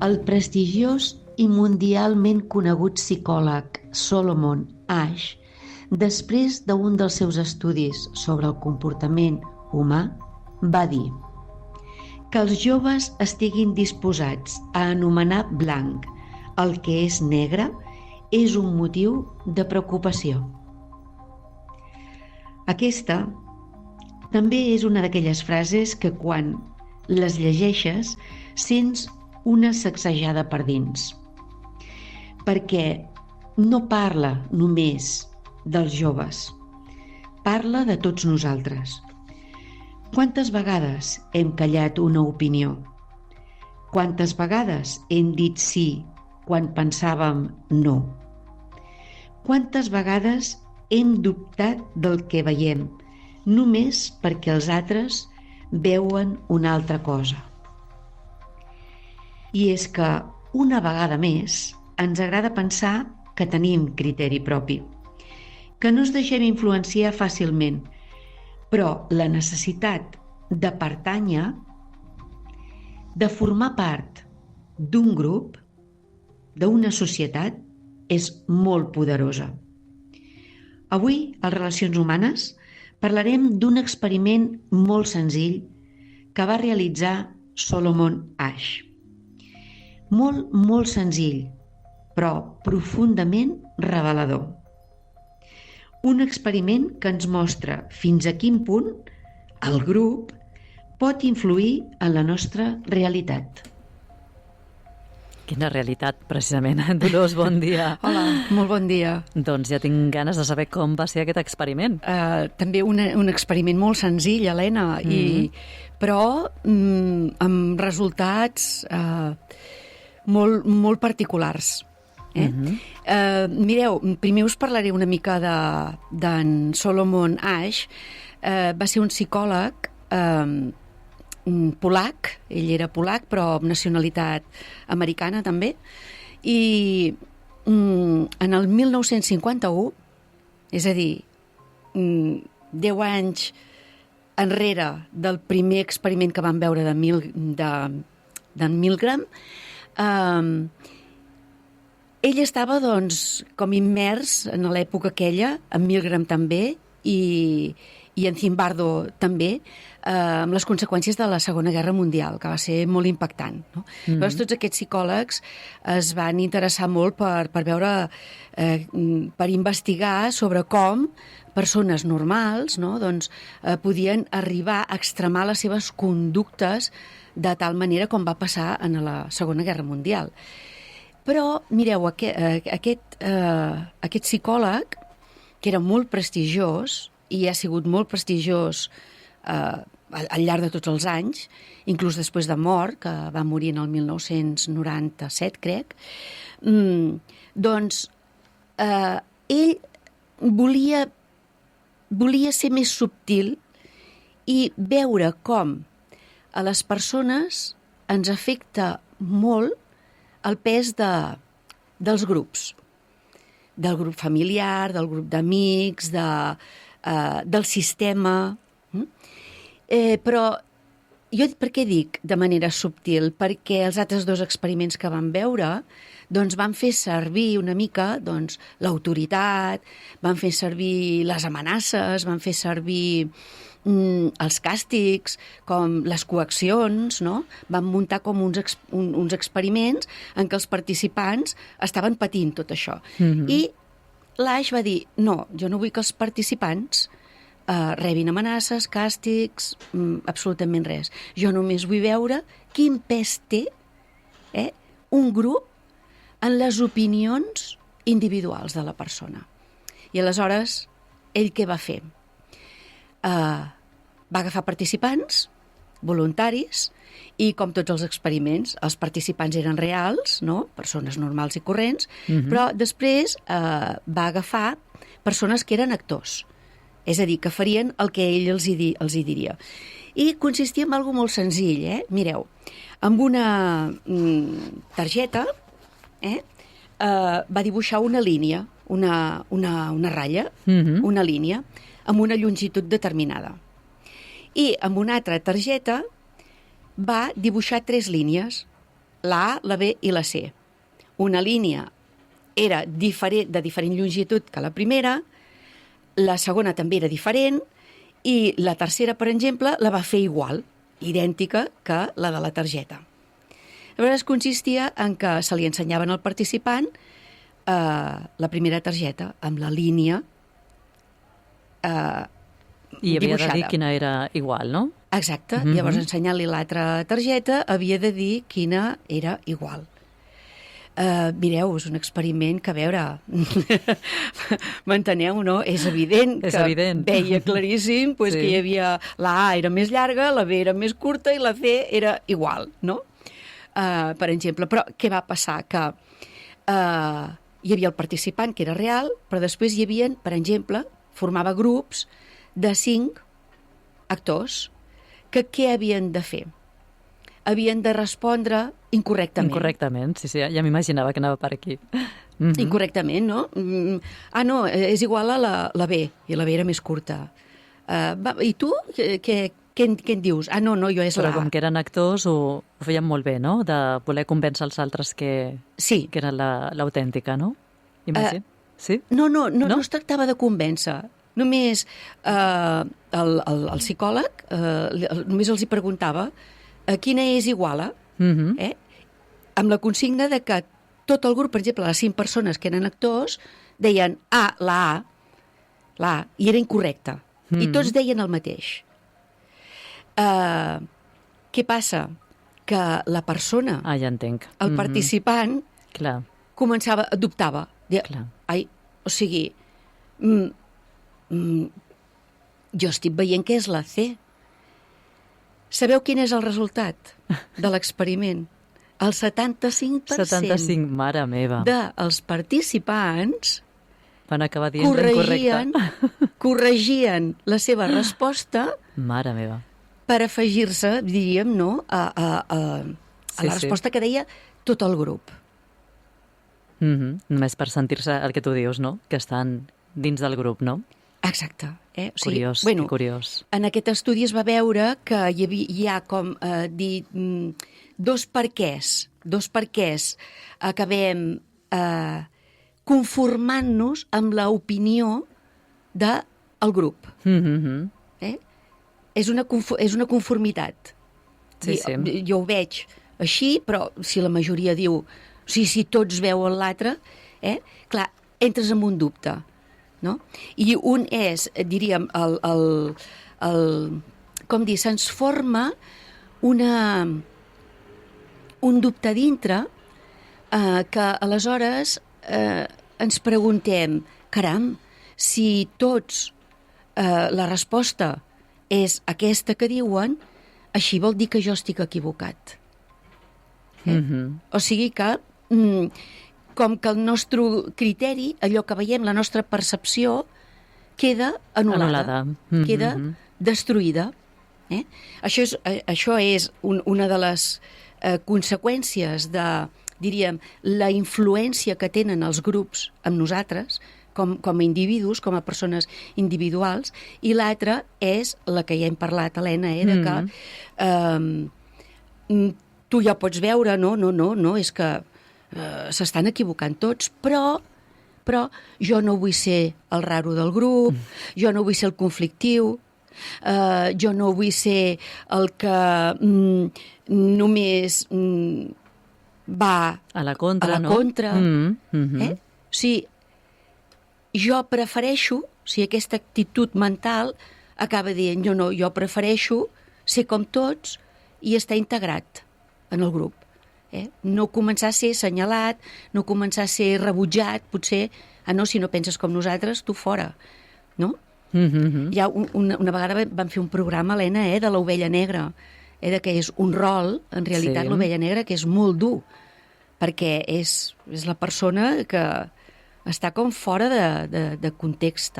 El prestigiós i mundialment conegut psicòleg Solomon Asch, després d'un dels seus estudis sobre el comportament humà, va dir que els joves estiguin disposats a anomenar blanc el que és negre és un motiu de preocupació. Aquesta també és una d'aquelles frases que quan les llegeixes sents una sacsejada per dins, perquè no parla només dels joves, parla de tots nosaltres. Quantes vegades hem callat una opinió? Quantes vegades hem dit sí quan pensàvem no? Quantes vegades hem dubtat del que veiem només perquè els altres veuen una altra cosa? I és que, una vegada més, ens agrada pensar que tenim criteri propi, que no ens deixem influenciar fàcilment, però la necessitat de pertànyer, de formar part d'un grup, d'una societat, és molt poderosa. Avui, a Relacions Humanes, parlarem d'un experiment molt senzill que va realitzar Solomon Asch. Molt senzill, però profundament revelador. Un experiment que ens mostra fins a quin punt el grup pot influir en la nostra realitat. Quina realitat, precisament. Dolors, bon dia. Hola, molt bon dia. Doncs ja tinc ganes de saber com va ser aquest experiment. També un experiment molt senzill, Helena, però amb resultats molt particulars. Mireu, primer us parlaré una mica d'en Solomon Asch. Va ser un psicòleg polac, ell era polac però amb nacionalitat americana també, i en el 1951, és a dir, 10 anys enrere del primer experiment que vam veure d'en Milgram, ell estava, doncs, com immers en l'època aquella, en Milgram també, i en Zimbardo també, amb les conseqüències de la Segona Guerra Mundial, que va ser molt impactant. No? Llavors, tots aquests psicòlegs es van interessar molt per veure, per investigar sobre com persones normals, no? Doncs, podien arribar a extremar les seves conductes de tal manera com va passar en la Segona Guerra Mundial. Però, mireu, aquest psicòleg, que era molt prestigiós, i ha sigut molt prestigiós al llarg de tots els anys, inclús després de mort, que va morir en el 1997, crec, doncs ell volia ser més subtil i veure com a les persones ens afecta molt el pes dels grups, del grup familiar, del grup d'amics, del sistema. Però jo per què dic de manera subtil? Perquè els altres dos experiments que vam veure doncs van fer servir una mica l'autoritat, van fer servir les amenaces, van fer servir els càstigs, com les coaccions, no? Van muntar com uns experiments en què els participants estaven patint tot això. I l'Asch va dir, no, jo no vull que els participants rebin amenaces, càstigs, absolutament res. Jo només vull veure quin pes té un grup en les opinions individuals de la persona. I aleshores, ell què va fer? Va agafar participants, voluntaris, i com tots els experiments, els participants eren reals, no? Persones normals i corrents, però després va agafar persones que eren actors, és a dir, que farien el que ell els hi diria. I consistia en algo molt senzill, Mireu, amb una targeta va dibuixar una línia, una ratlla, una línia, amb una longitud determinada. I amb una altra targeta va dibuixar 3 línies la A, la B i la C. Una línia era de diferent longitud que la primera, la segona també era diferent, i la tercera, per exemple, la va fer igual, idèntica que la de la targeta. Llavors consistia en que se li ensenyaven al participant la primera targeta amb la línia I havia dibuixada. de dir quina era igual, no? Exacte. Llavors, ensenyant-li l'altra targeta, havia de dir quina era igual. Mireu, és un experiment que, a veure, m'enteneu, no? És evident És que evident. veia claríssim pues, Sí. que hi havia la A era més llarga, la B era més curta i la C era igual, no? Per exemple, però què va passar? Que hi havia el participant, que era real, però després hi havia, per exemple, formava grups de 5 actors que què havien de fer? Havien de respondre incorrectament. Incorrectament, sí, ja m'imaginava que anava per aquí. Incorrectament, no? No, és igual a la B, i la B era més curta. I tu, què en dius? No, jo és Però la A. com que eren actors ho feien molt bé, no? De voler convèncer els altres que era l'autèntica, no? Imagina. Sí? No es tractava de convèncer. Només el psicòleg només els hi preguntava quina és igual, amb la consigna de que tot el grup, per exemple, les 5 persones que eren actors, deien la A, i era incorrecta. I tots deien el mateix. Què passa? Que la persona, ja entenc. el participant, Clar. dubtava. Clar. O sigui, jo estic veient que és la C. Sabeu quin és el resultat de l'experiment? El 75%, 75, mare meva. dels participants Van acabar dient incorrecte. corregien la seva resposta Mare meva. per afegir-se, diríem, no, a la resposta que deia tot el grup. Només per sentir-se el que tu dius, no? Que estan dins del grup, no? Exacte. O sigui, Curiós, bueno, curiós. En aquest estudi es va veure que hi ha com dir dos perquès acabem conformant-nos amb l'opinió del grup. És una conformitat. Sí. Jo ho veig així, però si la majoria diu si tots veuen l'altre, clar, entres en un dubte. No? I un és, diríem, com dir, se'ns forma un dubte dintre que aleshores ens preguntem, caram, si tots la resposta és aquesta que diuen, així vol dir que jo estic equivocat. O sigui que com que el nostre criteri, allò que veiem, la nostra percepció, queda anul·lada. Queda destruïda. Això és una de les conseqüències de, diríem, la influència que tenen els grups amb nosaltres, com a individus, com a persones individuals, i l'altra és la que ja hem parlat, Helena, de que tu ja pots veure, no, és que s'estan equivocant tots, però jo no vull ser el raro del grup, jo no vull ser el conflictiu, jo no vull ser el que només va a la contra, no? Sí, jo prefereixo, si aquesta actitud mental acaba dient jo prefereixo ser com tots i estar integrat en el grup. No començar a ser assenyalat, no començar a ser rebutjat, potser, si no penses com nosaltres, tu fora, no? Ja una vegada vam fer un programa, Helena, de l'ovella negra, que és un rol, en realitat, l'ovella negra, que és molt dur, perquè és la persona que està com fora de context.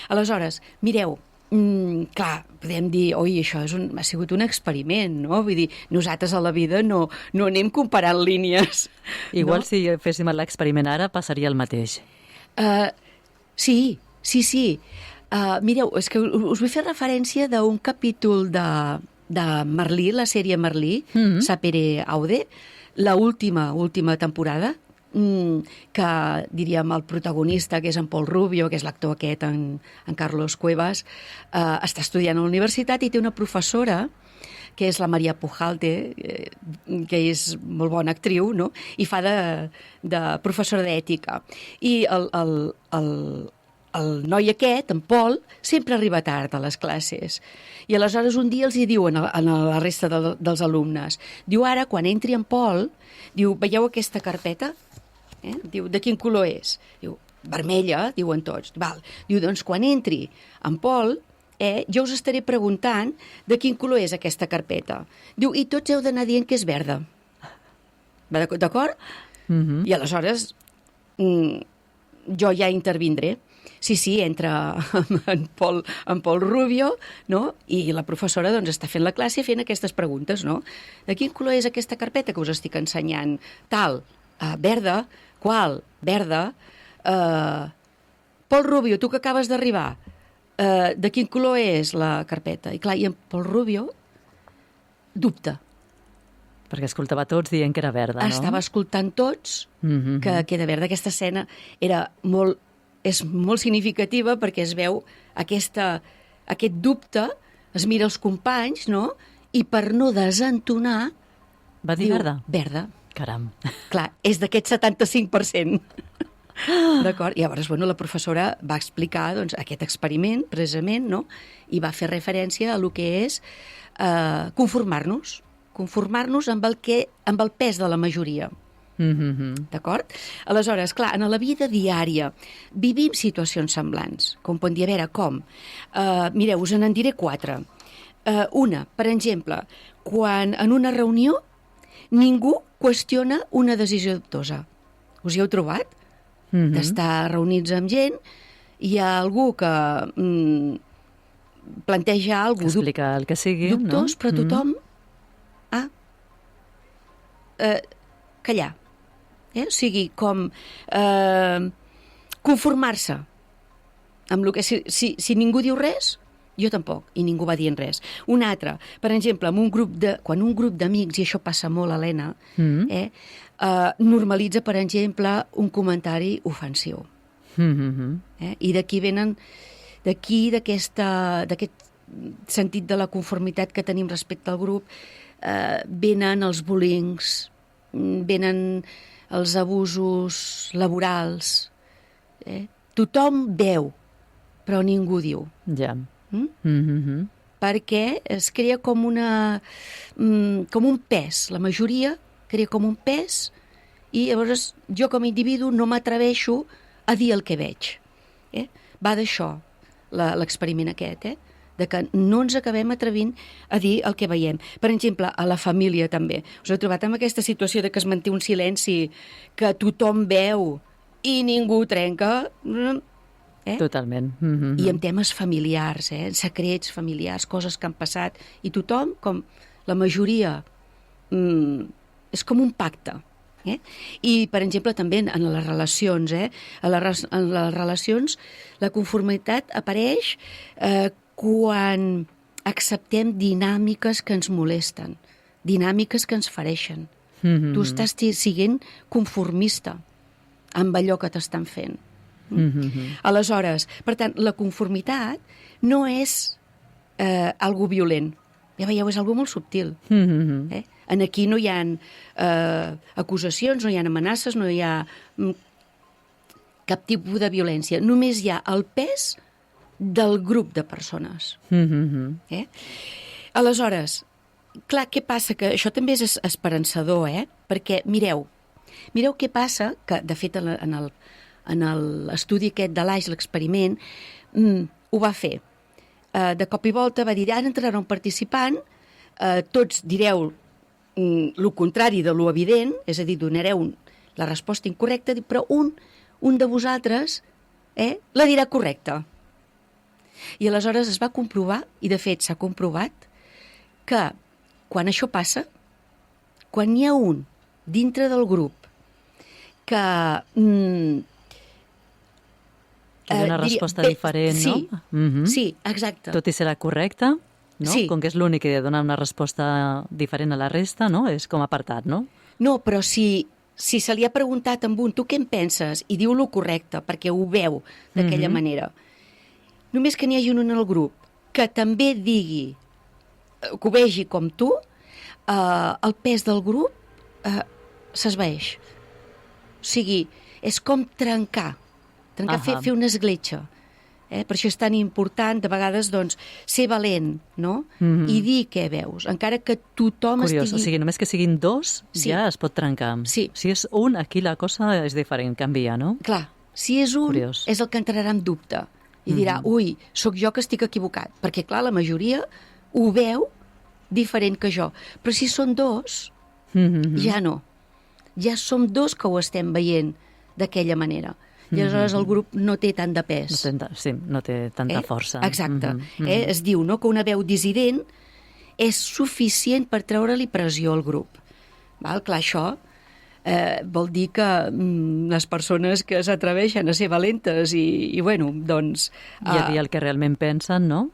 Aleshores, mireu, clar, podem dir, això ha sigut un experiment, no? Vull dir, nosaltres a la vida no anem comparant línies. Igual si féssim l'experiment ara passaria el mateix. Sí. Mireu, és que us vull fer referència d'un capítol Merlí, la sèrie Merlí, Sapere Aude, la última temporada, que diríem el protagonista, que és en Paul Rubio, que és l'actor aquest, en Carlos Cuevas, està estudiant a la universitat i té una professora que és la Maria Pujalte, que és molt bona actriu, no? I fa de professora d'ètica. I el noi aquest, en Paul, sempre arriba tard a les classes. I aleshores un dia els hi diuen a la resta dels alumnes, diu, ara, quan entri en Paul, diu, veieu aquesta carpeta? Diu, de quin color és? Diu, vermella, diuen tots. Val. Diu, doncs quan entri en Paul, jo us estaré preguntant de quin color és aquesta carpeta. Diu, i tots heu d'anar dient que és verda. D'acord? I aleshores jo ja intervindré. Sí, entra en Paul Rubio, no? I la professora doncs, està fent la classe fent aquestes preguntes, no? De quin color és aquesta carpeta que us estic ensenyant? Tal, verda, qual? Verda. Paul Rubio, tu que acabes d'arribar, de quin color és la carpeta? I clar, i en Paul Rubio dubta. Perquè escoltava tots dient que era verda, no? Estava escoltant tots que era verda. Aquesta escena és molt significativa perquè es veu aquest dubte, es mira els companys, no? I per no desentonar... Va dir verda? Verda. Caram. Clar, és d'aquest 75%. D'acord? I llavors, la professora va explicar doncs, aquest experiment, precisament, no? I va fer referència a lo que és conformar-nos amb el pes de la majoria. D'acord? Aleshores, clar, en la vida diària vivim situacions semblants, com pot dir, a veure, com? Mireu, us en diré 4. Una, per exemple, quan en una reunió ningú qüestiona una decisió dubtosa. Us hi heu trobat? D'estar reunits amb gent, hi ha algú que planteja alguna cosa explica el que sigui, dubtós, no? però tothom callar. O sigui, com conformar-se amb el que... Si ningú diu res, jo tampoc, i ningú va dient res. Un altre, per exemple, quan un grup d'amics, i això passa molt, Helena, normalitza, per exemple, un comentari ofensiu. I d'aquí venen, d'aquest sentit de la conformitat que tenim respecte al grup, venen els bullings, venen els abusos laborals. Tothom veu, però ningú diu. Ja. Perquè es crea com un pes. La majoria crea com un pes i llavors jo com a individu no m'atreveixo a dir el que veig. Va d'això l'experiment aquest, de que no ens acabem atrevint a dir el que veiem. Per exemple, a la família també. Us heu trobat amb aquesta situació de que es manté un silenci, que tothom veu i ningú trenca? Totalment. I en temes familiars, secrets familiars, coses que han passat, i tothom, com la majoria, és com un pacte. I, per exemple, també en les relacions, en les relacions la conformitat apareix quan acceptem dinàmiques que ens molesten, dinàmiques que ens fereixen. Tu estàs sent conformista amb allò que t'estan fent. Aleshores, per tant, la conformitat no és algo violent. Ja veieu, és algo molt subtil. Aquí no hi ha acusacions, no hi ha amenaces, no hi ha cap tipus de violència. Només hi ha el pes del grup de persones. Aleshores, clar, què passa? Que això també és esperançador, perquè mireu què passa, que de fet en l'estudi aquest de l'AIS, l'experiment, ho va fer. De cop i volta va dir, ara entrarà un participant, tots direu el contrari de lo evident, és a dir, donareu la resposta incorrecta, però un de vosaltres la dirà correcta. I aleshores es va comprovar, i de fet s'ha comprovat, que quan això passa, quan hi ha un dintre del grup que té una resposta diferent, no? Sí, exacte. Tot i serà correcta, no? Sí. Com que és l'únic que dona una resposta diferent a la resta, no? És com apartat, no? No, però si se li ha preguntat amb un tu què en penses i diu lo correcte perquè ho veu d'aquella manera, només que n'hi hagi un en el grup que també digui, que ho vegi com tu, el pes del grup s'esvaeix. O sigui, és com trencar, fer una escletxa. Per això és tan important, de vegades, doncs, ser valent, no? I dir què veus, encara que tothom Curiós, estigui... o sigui, només que siguin dos ja es pot trencar. Sí. Si és un, aquí la cosa és diferent, canvia, no? Clar, si és un, Curiós. és el que entrarà en dubte i dirà, ui, sóc jo que estic equivocat, perquè, clar, la majoria ho veu diferent que jo. Però si són dos, ja no. Ja som dos que ho estem veient d'aquella manera. I aleshores el grup no té tant de pes. No té tanta força. Exacte. Es diu, no?, que una veu dissident és suficient per treure-li pressió al grup. Val? Clar, això vol dir que les persones que s'atreveixen a ser valentes i bueno, doncs... I a dir el que realment pensen, no?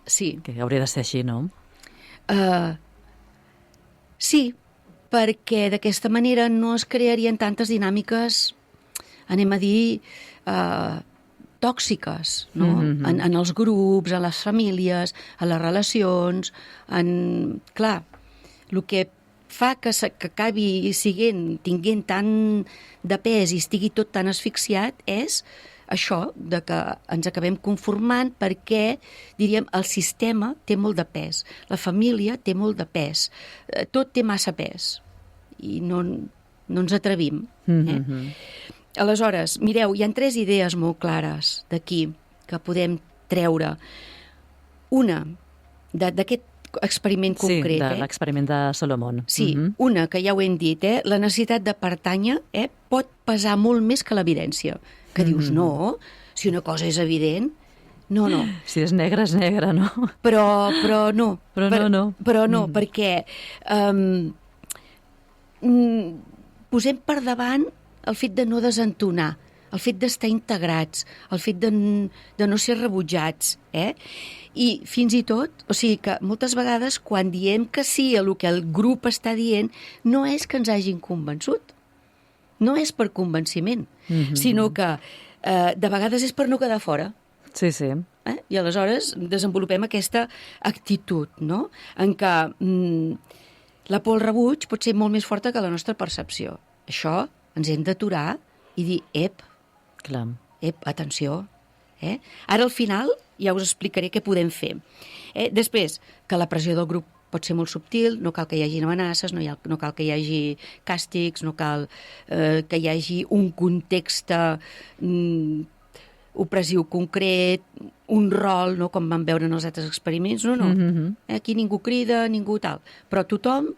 Sí. Que hauria de ser així, no? Sí, perquè d'aquesta manera no es crearien tantes dinàmiques, anem a dir, tòxiques, no? En els grups, en les famílies, en les relacions, clar, el que fa que acabi tinguent tant de pes i estigui tot tan asfixiat és això, de que ens acabem conformant perquè, diríem, el sistema té molt de pes, la família té molt de pes, tot té massa pes i no ens atrevim. Aleshores, mireu, hi ha 3 idees molt clares d'aquí que podem treure. Una, d'aquest experiment concret. Sí, de l'experiment de Solomon. Sí, una, que ja ho hem dit, la necessitat de pertànyer pot pesar molt més que l'evidència. Que dius, no, si una cosa és evident, no. Si és negre, no? Però no. Però no, perquè posem per davant el fet de no desentonar, el fet d'estar integrats, el fet de no ser rebutjats, I fins i tot, o sigui que moltes vegades quan diem que sí a el que el grup està dient, no és que ens hagin convençut, no és per convenciment, sinó que de vegades és per no quedar fora. Sí. I aleshores desenvolupem aquesta actitud, no?, en què la por al rebuig pot ser molt més forta que la nostra percepció. Això ens hem d'aturar i dir, atenció. Ara al final ja us explicaré què podem fer. Després, que la pressió del grup pot ser molt subtil, no cal que hi hagi amenaces, no cal que hi hagi càstigs, no cal que hi hagi un context opressiu concret, un rol, no, com vam veure en els altres experiments, no. Aquí ningú crida, ningú tal. Però tothom,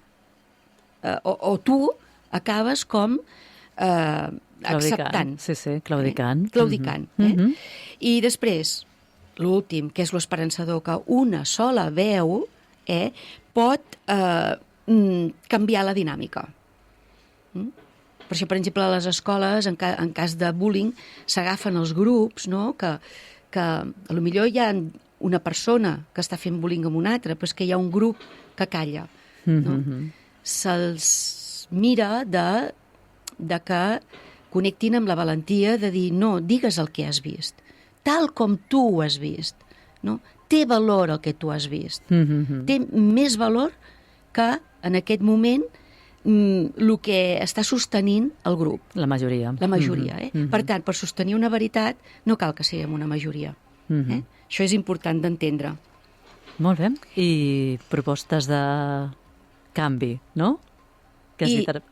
o tu, acabes com acceptant. Sí, claudicant. Claudicant. I després, l'últim, que és l'esperançador, que una sola veu pot canviar la dinàmica. Per això, per exemple, a les escoles, en cas de bullying, s'agafen els grups, no?, que potser hi ha una persona que està fent bullying amb una altra, però és que hi ha un grup que calla. No? Se'ls mira de que connectin amb la valentia de dir, no, digues el que has vist, tal com tu ho has vist. No? Té valor el que tu has vist. Té més valor que, en aquest moment, el que està sostenint el grup. La majoria. Per tant, per sostenir una veritat no cal que siguem una majoria. Això és important d'entendre. Molt bé. I propostes de canvi, no? Que has dit ara...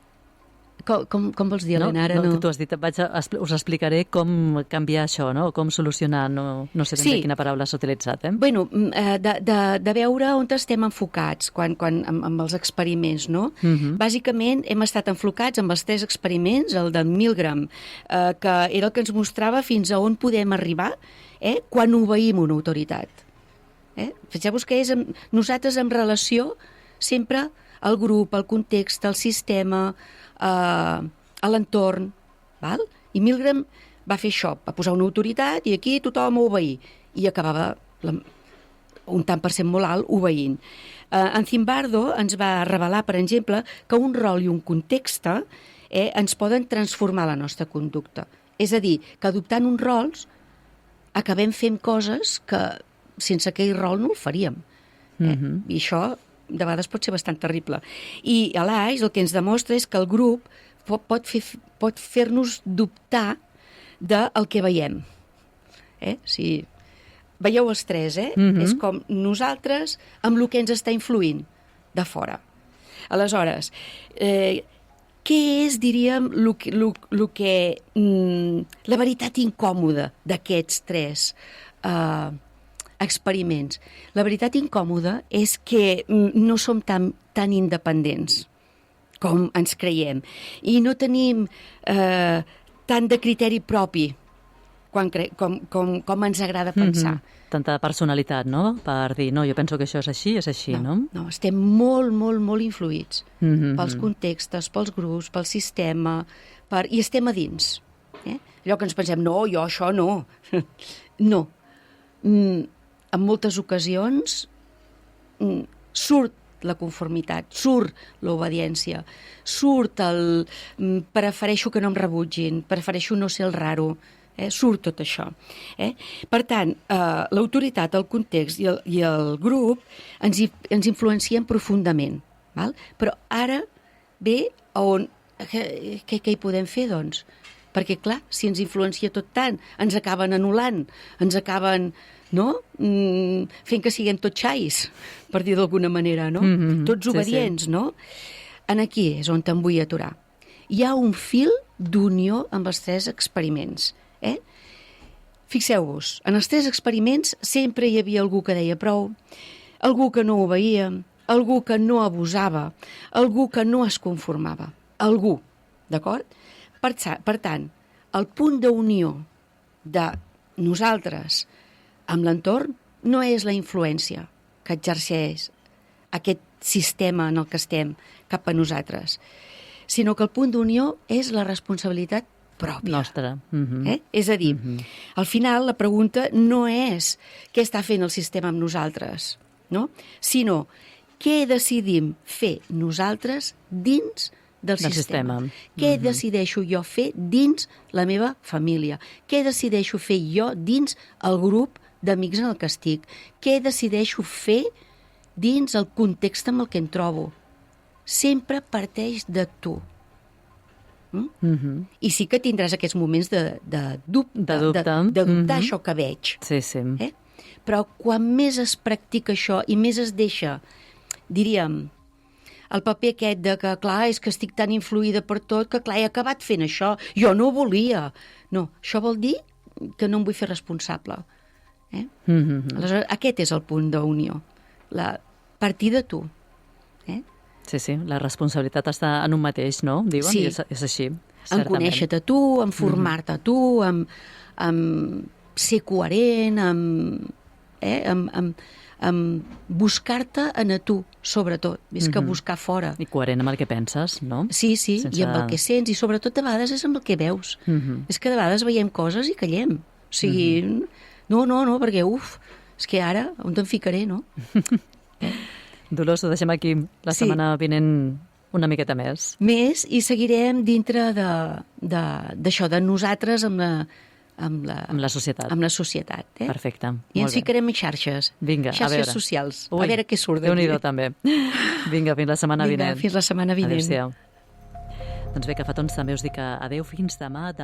Com vols dir, Helena? Ara no. Tu has dit, us explicaré com canviar això, no? Com solucionar, no sé ben bé quina paraula s'ha utilitzat. Bueno, de veure on estem enfocats amb els experiments, no? Bàsicament hem estat enfocats amb els 3 experiments, el de Milgram, que era el que ens mostrava fins a on podem arribar quan obeïm una autoritat. Fixeu-vos que és nosaltres en relació sempre al grup, al context, al sistema, a l'entorn, val? I Milgram va fer això, va posar una autoritat i aquí tothom a obeir, i acabava un tant per cent molt alt, obeint. En Zimbardo ens va revelar, per exemple, que un rol i un context ens poden transformar la nostra conducta. És a dir, que adoptant uns rols acabem fent coses que sense aquell rol no ho faríem. I això de vegades pot ser bastant terrible. I a l'AIS el que ens demostra és que el grup pot fer-nos dubtar del que veiem. Si veieu els tres, és com nosaltres amb el que ens està influint de fora. Aleshores, què és, diríem, la veritat incòmoda d'aquests tres experiments? La veritat incòmoda és que no som tan independents com ens creiem i no tenim tant de criteri propi com ens agrada pensar. Tanta personalitat, no? Per dir, no, jo penso que això és així, no? No, estem molt, molt, molt influïts pels contextos, pels grups, pel sistema, i estem a dins. Allò que ens pensem, no, jo això no. No. En moltes ocasions surt la conformitat, surt l'obediència, surt el prefereixo que no em rebutgin, prefereixo no ser el raro, surt tot això. Per tant, l'autoritat, el context i el grup ens influencien profundament. Però ara ve on... Què hi podem fer, doncs? Perquè, clar, si ens influencia tot tant, ens acaben anul·lant, ens acaben fent que siguem tots xais, per dir d'alguna manera, no? Tots obedients, no? Aquí és on te'n vull aturar. Hi ha un fil d'unió amb els tres experiments. Fixeu-vos, en els tres experiments sempre hi havia algú que deia prou, algú que no obeïa, algú que no abusava, algú que no es conformava. Algú, d'acord? Per tant, el punt d'unió de nosaltres amb l'entorn no és la influència que exerceix aquest sistema en el que estem cap a nosaltres, sinó que el punt d'unió és la responsabilitat pròpia. Nostra. És a dir, al final la pregunta no és què està fent el sistema amb nosaltres, no? Sinó què decidim fer nosaltres dins del sistema. Què decideixo jo fer dins la meva família? Què decideixo fer jo dins el grup d'amics en el que estic? Què decideixo fer dins el context amb el que em trobo? Sempre parteix de tu. I sí que tindràs aquests moments de dubtar això que veig. Sí, sí. Però quan més es practica això i més es deixa, diríem, el paper aquest de que, clar, és que estic tan influïda per tot que, clar, he acabat fent això. Jo no volia. No, això vol dir que no em vull fer responsable. Aleshores, aquest és el punt d'unió. Partir de tu. Sí, sí, la responsabilitat està en un mateix, no? Diuen, sí. I és així, certament. En conèixer-te tu, en formar-te tu, en ser coherent, en buscar-te a tu, sobretot, més que buscar fora. I coherent amb el que penses, no? Sí, sí, i amb el que sents, i sobretot a vegades és amb el que veus. És que de vegades veiem coses i callem. O sigui, no, perquè, és que ara, on te'n ficaré, no? Dolors, ho deixem aquí la setmana vinent una miqueta més. Més, i seguirem dintre d'això, de nosaltres amb la societat. Amb la societat. Perfecte. I ens ficarem en xarxes. Vinga, xarxes socials. A veure què surt d'aquí. Déu-n'hi-do, també. Vinga, fins la setmana vinent. Fins la setmana vinent. Adéu-siau. Doncs bé, que fa temps també us dic adéu, fins demà.